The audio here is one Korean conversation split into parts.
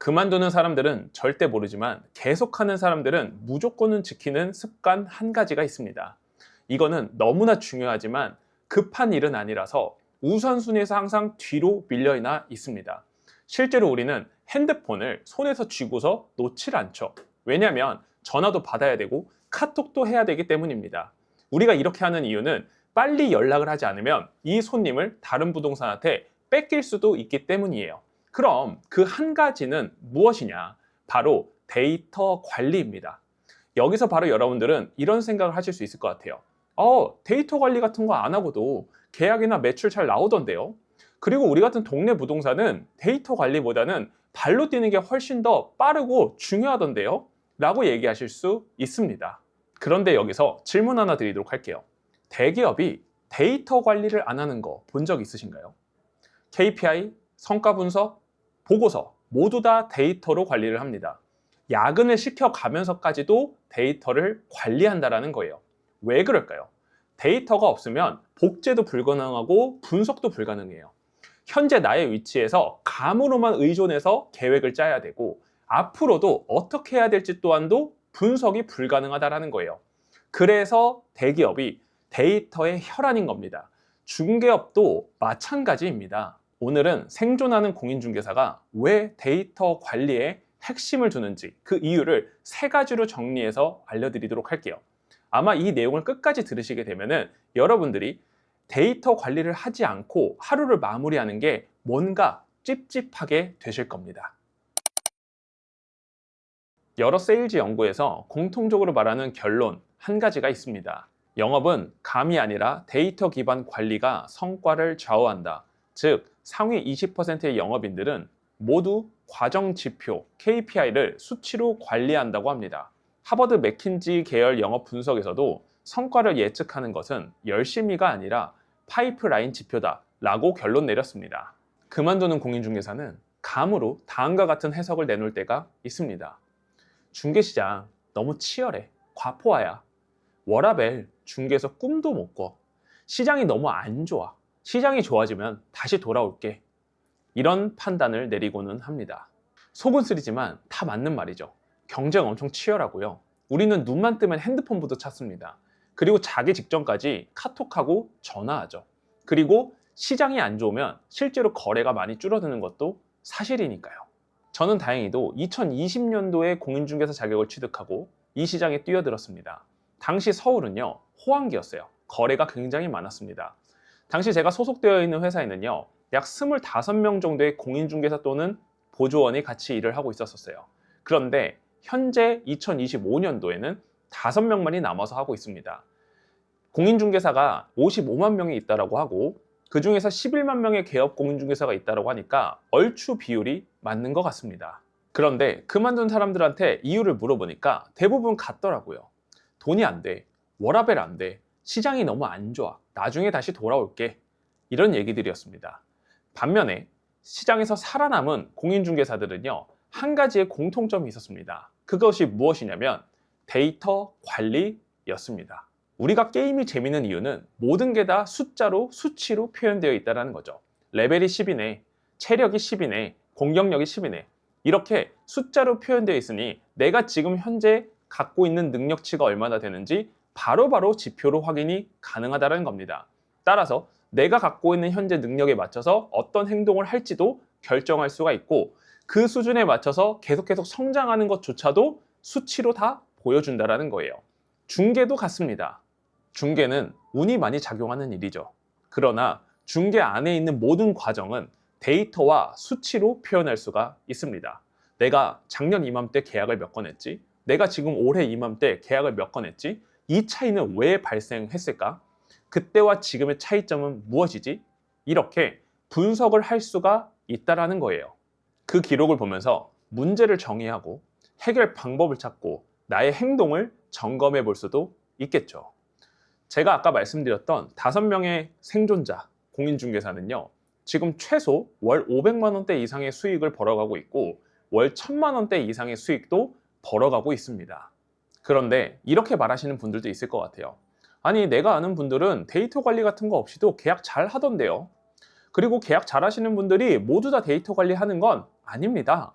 그만두는 사람들은 절대 모르지만 계속하는 사람들은 무조건은 지키는 습관 한 가지가 있습니다. 이거는 너무나 중요하지만 급한 일은 아니라서 우선순위에서 항상 뒤로 밀려나 있습니다. 실제로 우리는 핸드폰을 손에서 쥐고서 놓질 않죠. 왜냐하면 전화도 받아야 되고 카톡도 해야 되기 때문입니다. 우리가 이렇게 하는 이유는 빨리 연락을 하지 않으면 이 손님을 다른 부동산한테 뺏길 수도 있기 때문이에요. 그럼 그 한 가지는 무엇이냐? 바로 데이터 관리입니다. 여기서 바로 여러분들은 이런 생각을 하실 수 있을 것 같아요. 데이터 관리 같은 거 안 하고도 계약이나 매출 잘 나오던데요. 그리고 우리 같은 동네 부동산은 데이터 관리보다는 발로 뛰는 게 훨씬 더 빠르고 중요하던데요. 라고 얘기하실 수 있습니다. 그런데 여기서 질문 하나 드리도록 할게요. 대기업이 데이터 관리를 안 하는 거 본 적 있으신가요? KPI, 성과 분석, 보고서 모두 다 데이터로 관리를 합니다. 야근을 시켜가면서까지도 데이터를 관리한다는 거예요. 왜 그럴까요? 데이터가 없으면 복제도 불가능하고 분석도 불가능해요. 현재 나의 위치에서 감으로만 의존해서 계획을 짜야 되고 앞으로도 어떻게 해야 될지 또한도 분석이 불가능하다는 거예요. 그래서 대기업이 데이터의 혈안인 겁니다. 중개업도 마찬가지입니다. 오늘은 생존하는 공인중개사가 왜 데이터 관리에 핵심을 두는지 그 이유를 세 가지로 정리해서 알려드리도록 할게요. 아마 이 내용을 끝까지 들으시게 되면은 여러분들이 데이터 관리를 하지 않고 하루를 마무리하는 게 뭔가 찝찝하게 되실 겁니다. 여러 세일즈 연구에서 공통적으로 말하는 결론 한 가지가 있습니다. 영업은 감이 아니라 데이터 기반 관리가 성과를 좌우한다. 즉, 상위 20%의 영업인들은 모두 과정 지표, KPI를 수치로 관리한다고 합니다. 하버드 맥킨지 계열 영업 분석에서도 성과를 예측하는 것은 열심히가 아니라 파이프라인 지표다 라고 결론 내렸습니다. 그만두는 공인중개사는 감으로 다음과 같은 해석을 내놓을 때가 있습니다. 중개시장 너무 치열해. 과포화야. 워라밸 중개에서 꿈도 못 꿔. 시장이 너무 안 좋아. 시장이 좋아지면 다시 돌아올게. 이런 판단을 내리고는 합니다. 속은 쓰리지만 다 맞는 말이죠. 경쟁 엄청 치열하고요. 우리는 눈만 뜨면 핸드폰부터 찾습니다. 그리고 자기 직전까지 카톡하고 전화하죠. 그리고 시장이 안 좋으면 실제로 거래가 많이 줄어드는 것도 사실이니까요. 저는 다행히도 2020년도에 공인중개사 자격을 취득하고 이 시장에 뛰어들었습니다. 당시 서울은요, 호황기였어요. 거래가 굉장히 많았습니다. 당시 제가 소속되어 있는 회사에는요, 약 25명 정도의 공인중개사 또는 보조원이 같이 일을 하고 있었어요. 그런데 현재 2025년도에는 5명만이 남아서 하고 있습니다. 공인중개사가 55만 명이 있다고 하고 그 중에서 11만 명의 개업 공인중개사가 있다고 하니까 얼추 비율이 맞는 것 같습니다. 그런데 그만둔 사람들한테 이유를 물어보니까 대부분 같더라고요. 돈이 안 돼, 워라밸 안 돼, 시장이 너무 안 좋아, 나중에 다시 돌아올게, 이런 얘기들이었습니다. 반면에 시장에서 살아남은 공인중개사들은요, 한 가지의 공통점이 있었습니다. 그것이 무엇이냐면 데이터 관리였습니다. 우리가 게임이 재밌는 이유는 모든 게 다 숫자로 수치로 표현되어 있다는 거죠. 레벨이 10이네, 체력이 10이네, 공격력이 10이네, 이렇게 숫자로 표현되어 있으니 내가 지금 현재 갖고 있는 능력치가 얼마나 되는지 바로바로 지표로 확인이 가능하다는 겁니다. 따라서 내가 갖고 있는 현재 능력에 맞춰서 어떤 행동을 할지도 결정할 수가 있고 그 수준에 맞춰서 계속 성장하는 것조차도 수치로 다 보여준다는 거예요. 중개도 같습니다. 중개는 운이 많이 작용하는 일이죠. 그러나 중개 안에 있는 모든 과정은 데이터와 수치로 표현할 수가 있습니다. 내가 작년 이맘때 계약을 몇 건 했지? 내가 지금 올해 이맘때 계약을 몇 건 했지? 이 차이는 왜 발생했을까? 그때와 지금의 차이점은 무엇이지? 이렇게 분석을 할 수가 있다는 거예요. 그 기록을 보면서 문제를 정의하고 해결 방법을 찾고 나의 행동을 점검해 볼 수도 있겠죠. 제가 아까 말씀드렸던 5명의 생존자 공인중개사는요, 지금 최소 월 500만 원대 이상의 수익을 벌어가고 있고 월 1000만 원대 이상의 수익도 벌어가고 있습니다. 그런데 이렇게 말하시는 분들도 있을 것 같아요. 아니, 내가 아는 분들은 데이터 관리 같은 거 없이도 계약 잘 하던데요. 그리고 계약 잘 하시는 분들이 모두 다 데이터 관리하는 건 아닙니다.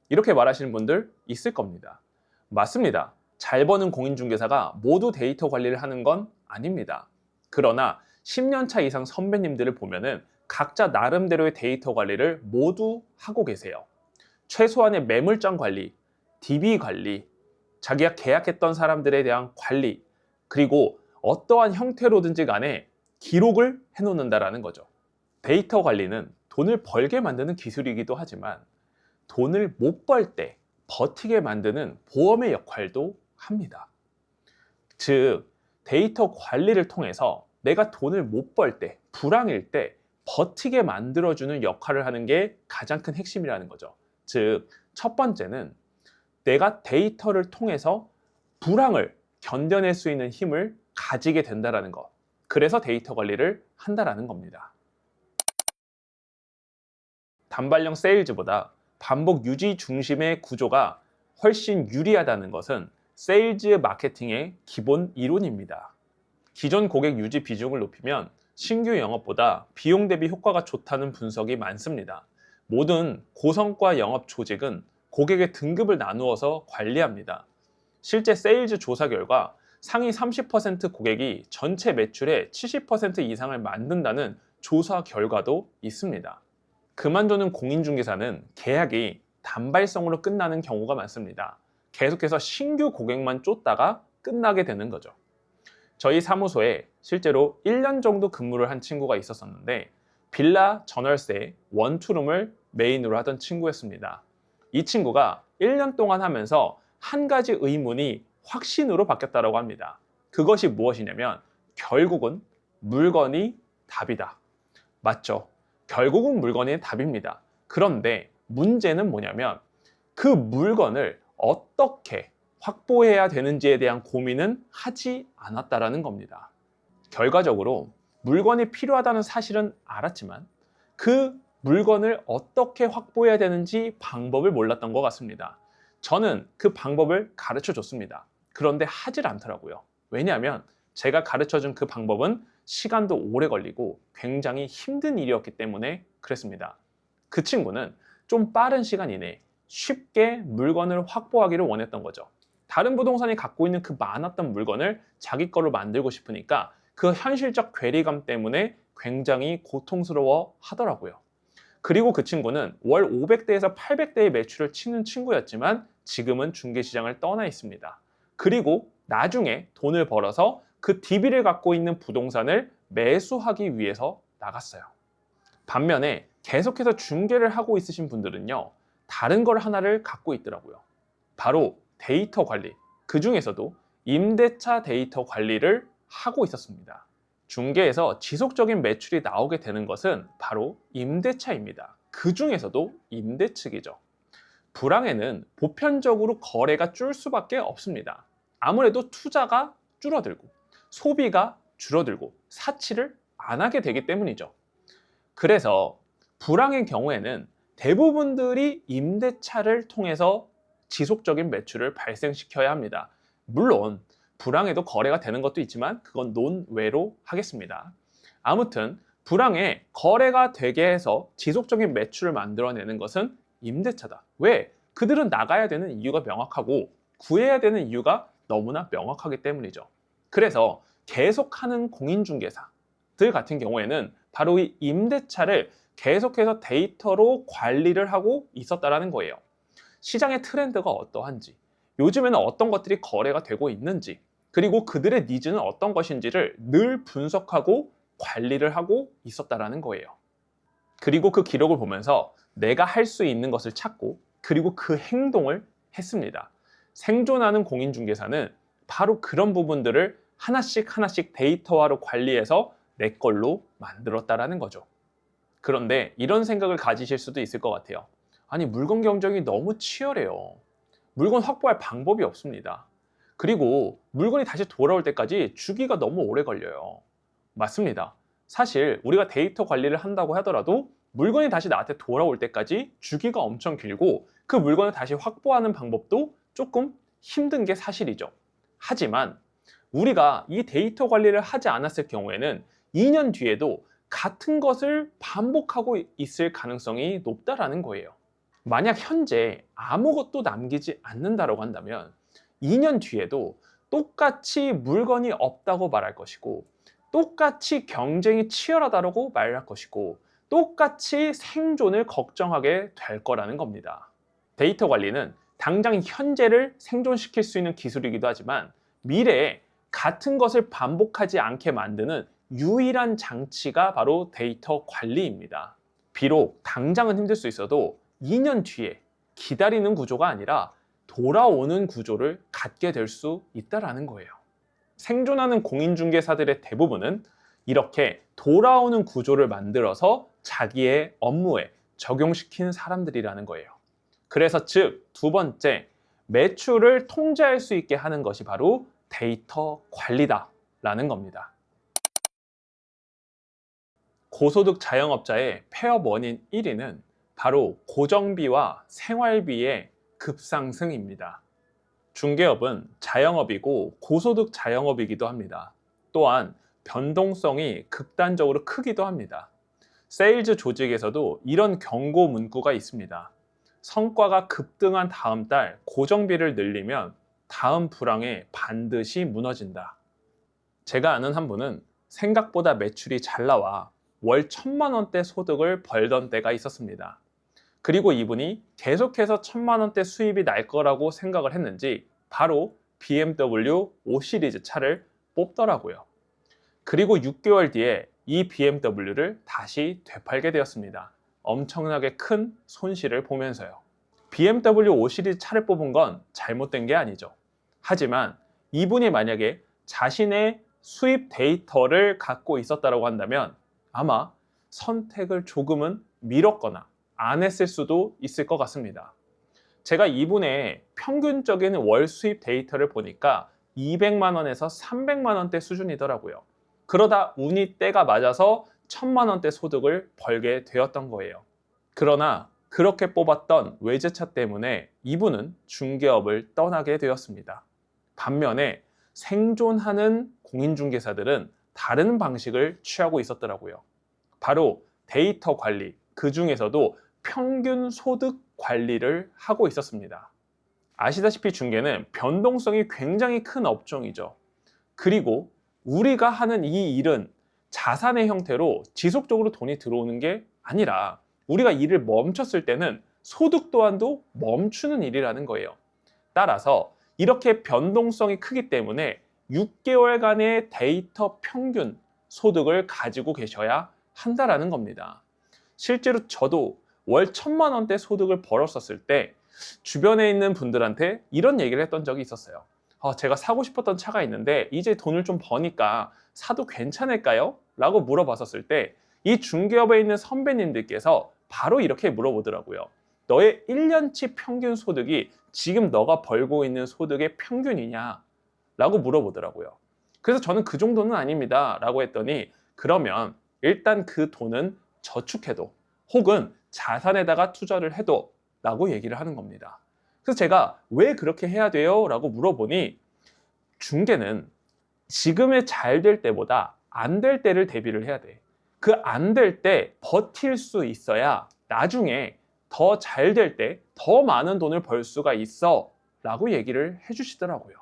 이렇게 말하시는 분들 있을 겁니다. 맞습니다. 잘 버는 공인중개사가 모두 데이터 관리를 하는 건 아닙니다. 그러나 10년 차 이상 선배님들을 보면은 각자 나름대로의 데이터 관리를 모두 하고 계세요. 최소한의 매물장 관리, DB 관리, 자기가 계약했던 사람들에 대한 관리, 그리고 어떠한 형태로든지 간에 기록을 해놓는다라는 거죠. 데이터 관리는 돈을 벌게 만드는 기술이기도 하지만 돈을 못 벌 때 버티게 만드는 보험의 역할도 합니다. 즉, 데이터 관리를 통해서 내가 돈을 못 벌 때, 불황일 때 버티게 만들어주는 역할을 하는 게 가장 큰 핵심이라는 거죠. 즉, 첫 번째는 내가 데이터를 통해서 불황을 견뎌낼 수 있는 힘을 가지게 된다는 것. 그래서 데이터 관리를 한다는 겁니다. 단발령 세일즈보다 반복 유지 중심의 구조가 훨씬 유리하다는 것은 세일즈 마케팅의 기본 이론입니다. 기존 고객 유지 비중을 높이면 신규 영업보다 비용 대비 효과가 좋다는 분석이 많습니다. 모든 고성과 영업 조직은 고객의 등급을 나누어서 관리합니다. 실제 세일즈 조사 결과 상위 30% 고객이 전체 매출의 70% 이상을 만든다는 조사 결과도 있습니다. 그만두는 공인중개사는 계약이 단발성으로 끝나는 경우가 많습니다. 계속해서 신규 고객만 쫓다가 끝나게 되는 거죠. 저희 사무소에 실제로 1년 정도 근무를 한 친구가 있었는데 빌라 전월세 원투룸을 메인으로 하던 친구였습니다. 이 친구가 1년 동안 하면서 한 가지 의문이 확신으로 바뀌었다고 합니다. 그것이 무엇이냐면 결국은 물건이 답이다. 맞죠? 결국은 물건이 답입니다. 그런데 문제는 뭐냐면 그 물건을 어떻게 확보해야 되는지에 대한 고민은 하지 않았다라는 겁니다. 결과적으로 물건이 필요하다는 사실은 알았지만 그 물건을 어떻게 확보해야 되는지 방법을 몰랐던 것 같습니다. 저는 그 방법을 가르쳐 줬습니다. 그런데 하질 않더라고요. 왜냐하면 제가 가르쳐 준 그 방법은 시간도 오래 걸리고 굉장히 힘든 일이었기 때문에 그랬습니다. 그 친구는 좀 빠른 시간 이내에 쉽게 물건을 확보하기를 원했던 거죠. 다른 부동산이 갖고 있는 그 많았던 물건을 자기 걸로 만들고 싶으니까 그 현실적 괴리감 때문에 굉장히 고통스러워 하더라고요. 그리고 그 친구는 월 500대에서 800대의 매출을 치는 친구였지만 지금은 중개시장을 떠나 있습니다. 그리고 나중에 돈을 벌어서 그 DB를 갖고 있는 부동산을 매수하기 위해서 나갔어요. 반면에 계속해서 중개를 하고 있으신 분들은요, 다른 걸 하나를 갖고 있더라고요. 바로 데이터 관리. 그 중에서도 임대차 데이터 관리를 하고 있었습니다. 중개에서 지속적인 매출이 나오게 되는 것은 바로 임대차입니다. 그 중에서도 임대 측이죠. 불황에는 보편적으로 거래가 줄 수밖에 없습니다. 아무래도 투자가 줄어들고 소비가 줄어들고 사치를 안 하게 되기 때문이죠. 그래서 불황의 경우에는 대부분들이 임대차를 통해서 지속적인 매출을 발생시켜야 합니다. 물론 불황에도 거래가 되는 것도 있지만 그건 논외로 하겠습니다. 아무튼 불황에 거래가 되게 해서 지속적인 매출을 만들어내는 것은 임대차다. 왜? 그들은 나가야 되는 이유가 명확하고 구해야 되는 이유가 너무나 명확하기 때문이죠. 그래서 계속하는 공인중개사들 같은 경우에는 바로 이 임대차를 계속해서 데이터로 관리를 하고 있었다는 거예요. 시장의 트렌드가 어떠한지, 요즘에는 어떤 것들이 거래가 되고 있는지, 그리고 그들의 니즈는 어떤 것인지를 늘 분석하고 관리를 하고 있었다는 거예요. 그리고 그 기록을 보면서 내가 할 수 있는 것을 찾고 그리고 그 행동을 했습니다. 생존하는 공인중개사는 바로 그런 부분들을 하나씩 하나씩 데이터화로 관리해서 내 걸로 만들었다는 거죠. 그런데 이런 생각을 가지실 수도 있을 것 같아요. 아니, 물건 경쟁이 너무 치열해요. 물건 확보할 방법이 없습니다. 그리고 물건이 다시 돌아올 때까지 주기가 너무 오래 걸려요. 맞습니다. 사실 우리가 데이터 관리를 한다고 하더라도 물건이 다시 나한테 돌아올 때까지 주기가 엄청 길고 그 물건을 다시 확보하는 방법도 조금 힘든 게 사실이죠. 하지만 우리가 이 데이터 관리를 하지 않았을 경우에는 2년 뒤에도 같은 것을 반복하고 있을 가능성이 높다라는 거예요. 만약 현재 아무것도 남기지 않는다고 한다면 2년 뒤에도 똑같이 물건이 없다고 말할 것이고, 똑같이 경쟁이 치열하다고 말할 것이고, 똑같이 생존을 걱정하게 될 거라는 겁니다. 데이터 관리는 당장 현재를 생존시킬 수 있는 기술이기도 하지만 미래에 같은 것을 반복하지 않게 만드는 유일한 장치가 바로 데이터 관리입니다. 비록 당장은 힘들 수 있어도 2년 뒤에 기다리는 구조가 아니라 돌아오는 구조를 갖게 될 수 있다는 거예요. 생존하는 공인중개사들의 대부분은 이렇게 돌아오는 구조를 만들어서 자기의 업무에 적용시킨 사람들이라는 거예요. 그래서 즉, 두 번째, 매출을 통제할 수 있게 하는 것이 바로 데이터 관리다라는 겁니다. 고소득 자영업자의 폐업 원인 1위는 바로 고정비와 생활비의 급상승입니다. 중개업은 자영업이고 고소득 자영업이기도 합니다. 또한 변동성이 극단적으로 크기도 합니다. 세일즈 조직에서도 이런 경고 문구가 있습니다. 성과가 급등한 다음 달 고정비를 늘리면 다음 불황에 반드시 무너진다. 제가 아는 한 분은 생각보다 매출이 잘 나와 월 1,000만 원대 소득을 벌던 때가 있었습니다. 그리고 이분이 계속해서 1,000만 원대 수입이 날 거라고 생각을 했는지 바로 BMW 5 시리즈 차를 뽑더라고요. 그리고 6개월 뒤에 이 BMW를 다시 되팔게 되었습니다. 엄청나게 큰 손실을 보면서요. BMW 5 시리즈 차를 뽑은 건 잘못된 게 아니죠. 하지만 이분이 만약에 자신의 수입 데이터를 갖고 있었다고 한다면 아마 선택을 조금은 미뤘거나 안 했을 수도 있을 것 같습니다. 제가 이분의 평균적인 월 수입 데이터를 보니까 200만 원에서 300만 원대 수준이더라고요. 그러다 운이 때가 맞아서 1,000만 원대 소득을 벌게 되었던 거예요. 그러나 그렇게 뽑았던 외제차 때문에 이분은 중개업을 떠나게 되었습니다. 반면에 생존하는 공인중개사들은 다른 방식을 취하고 있었더라고요. 바로 데이터 관리, 그 중에서도 평균 소득 관리를 하고 있었습니다. 아시다시피 중개는 변동성이 굉장히 큰 업종이죠. 그리고 우리가 하는 이 일은 자산의 형태로 지속적으로 돈이 들어오는 게 아니라 우리가 일을 멈췄을 때는 소득 또한도 멈추는 일이라는 거예요. 따라서 이렇게 변동성이 크기 때문에 6개월간의 데이터 평균 소득을 가지고 계셔야 한다라는 겁니다. 실제로 저도 월 1,000만 원대 소득을 벌었었을 때 주변에 있는 분들한테 이런 얘기를 했던 적이 있었어요. 제가 사고 싶었던 차가 있는데 이제 돈을 좀 버니까 사도 괜찮을까요? 라고 물어봤었을 때 이 중개업에 있는 선배님들께서 바로 이렇게 물어보더라고요. 너의 1년치 평균 소득이 지금 너가 벌고 있는 소득의 평균이냐? 라고 물어보더라고요. 그래서 저는 그 정도는 아닙니다. 라고 했더니 그러면 일단 그 돈은 저축해도 혹은 자산에다가 투자를 해도 라고 얘기를 하는 겁니다. 그래서 제가 왜 그렇게 해야 돼요? 라고 물어보니 중개는 지금의 잘 될 때보다 안 될 때를 대비를 해야 돼. 그 안 될 때 버틸 수 있어야 나중에 더 잘 될 때 더 많은 돈을 벌 수가 있어 라고 얘기를 해주시더라고요.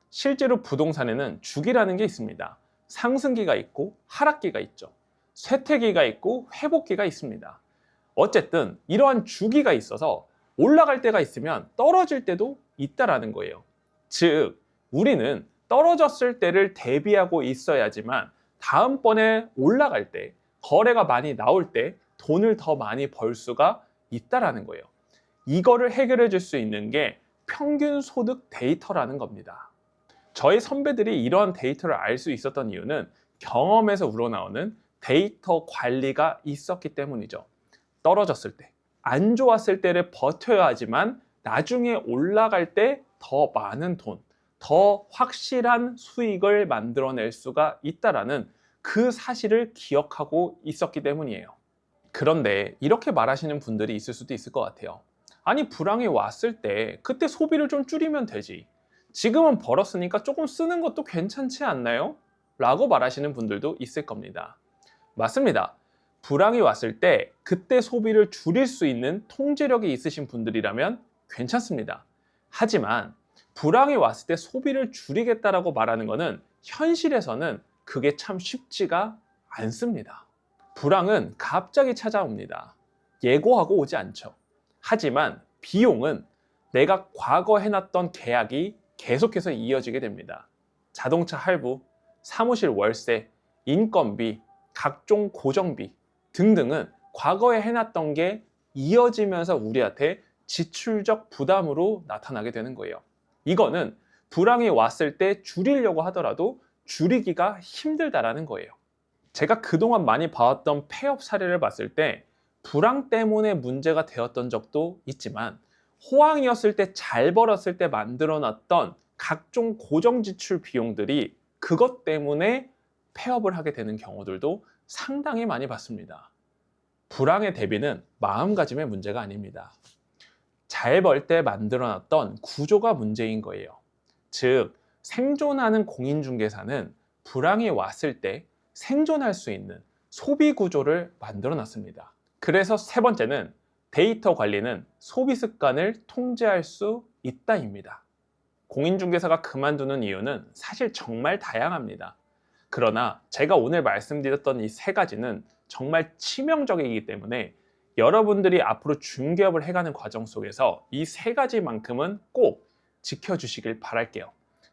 실제로 부동산에는 주기라는 게 있습니다. 상승기가 있고 하락기가 있죠. 쇠퇴기가 있고 회복기가 있습니다. 어쨌든 이러한 주기가 있어서 올라갈 때가 있으면 떨어질 때도 있다라는 거예요. 즉, 우리는 떨어졌을 때를 대비하고 있어야지만 다음번에 올라갈 때, 거래가 많이 나올 때 돈을 더 많이 벌 수가 있다라는 거예요. 이거를 해결해 줄 수 있는 게 평균 소득 데이터라는 겁니다. 저희 선배들이 이러한 데이터를 알 수 있었던 이유는 경험에서 우러나오는 데이터 관리가 있었기 때문이죠. 떨어졌을 때, 안 좋았을 때를 버텨야 하지만 나중에 올라갈 때 더 많은 돈, 더 확실한 수익을 만들어낼 수가 있다라는 그 사실을 기억하고 있었기 때문이에요. 그런데 이렇게 말하시는 분들이 있을 수도 있을 것 같아요. 아니, 불황이 왔을 때 그때 소비를 좀 줄이면 되지. 지금은 벌었으니까 조금 쓰는 것도 괜찮지 않나요? 라고 말하시는 분들도 있을 겁니다. 맞습니다. 불황이 왔을 때 그때 소비를 줄일 수 있는 통제력이 있으신 분들이라면 괜찮습니다. 하지만 불황이 왔을 때 소비를 줄이겠다라고 말하는 것은 현실에서는 그게 참 쉽지가 않습니다. 불황은 갑자기 찾아옵니다. 예고하고 오지 않죠. 하지만 비용은 내가 과거 해놨던 계약이 계속해서 이어지게 됩니다. 자동차 할부, 사무실 월세, 인건비, 각종 고정비 등등은 과거에 해놨던 게 이어지면서 우리한테 지출적 부담으로 나타나게 되는 거예요. 이거는 불황이 왔을 때 줄이려고 하더라도 줄이기가 힘들다라는 거예요. 제가 그동안 많이 봐왔던 폐업 사례를 봤을 때 불황 때문에 문제가 되었던 적도 있지만 호황이었을 때 잘 벌었을 때 만들어놨던 각종 고정 지출 비용들이 그것 때문에 폐업을 하게 되는 경우들도 상당히 많이 봤습니다. 불황의 대비는 마음가짐의 문제가 아닙니다. 잘 벌 때 만들어놨던 구조가 문제인 거예요. 즉, 생존하는 공인중개사는 불황이 왔을 때 생존할 수 있는 소비 구조를 만들어놨습니다. 그래서 세 번째는 데이터 관리는 소비 습관을 통제할 수 있다입니다. 공인중개사가 그만두는 이유는 사실 정말 다양합니다. 그러나 제가 오늘 말씀드렸던 이 세 가지는 정말 치명적이기 때문에 여러분들이 앞으로 중개업을 해가는 과정 속에서 이 세 가지만큼은 꼭 지켜주시길 바랄게요.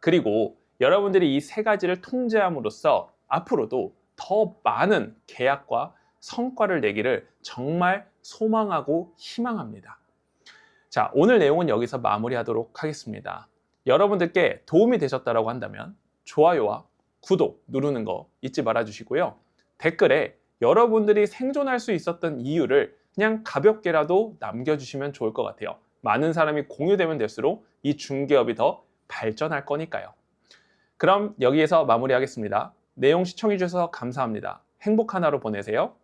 그리고 여러분들이 이 세 가지를 통제함으로써 앞으로도 더 많은 계약과 성과를 내기를 정말 소망하고 희망합니다. 자, 오늘 내용은 여기서 마무리하도록 하겠습니다. 여러분들께 도움이 되셨다고 한다면 좋아요와 구독 누르는 거 잊지 말아 주시고요. 댓글에 여러분들이 생존할 수 있었던 이유를 그냥 가볍게라도 남겨주시면 좋을 것 같아요. 많은 사람이 공유되면 될수록 이 중개업이 더 발전할 거니까요. 그럼 여기에서 마무리하겠습니다. 내용 시청해 주셔서 감사합니다. 행복한 하루 보내세요.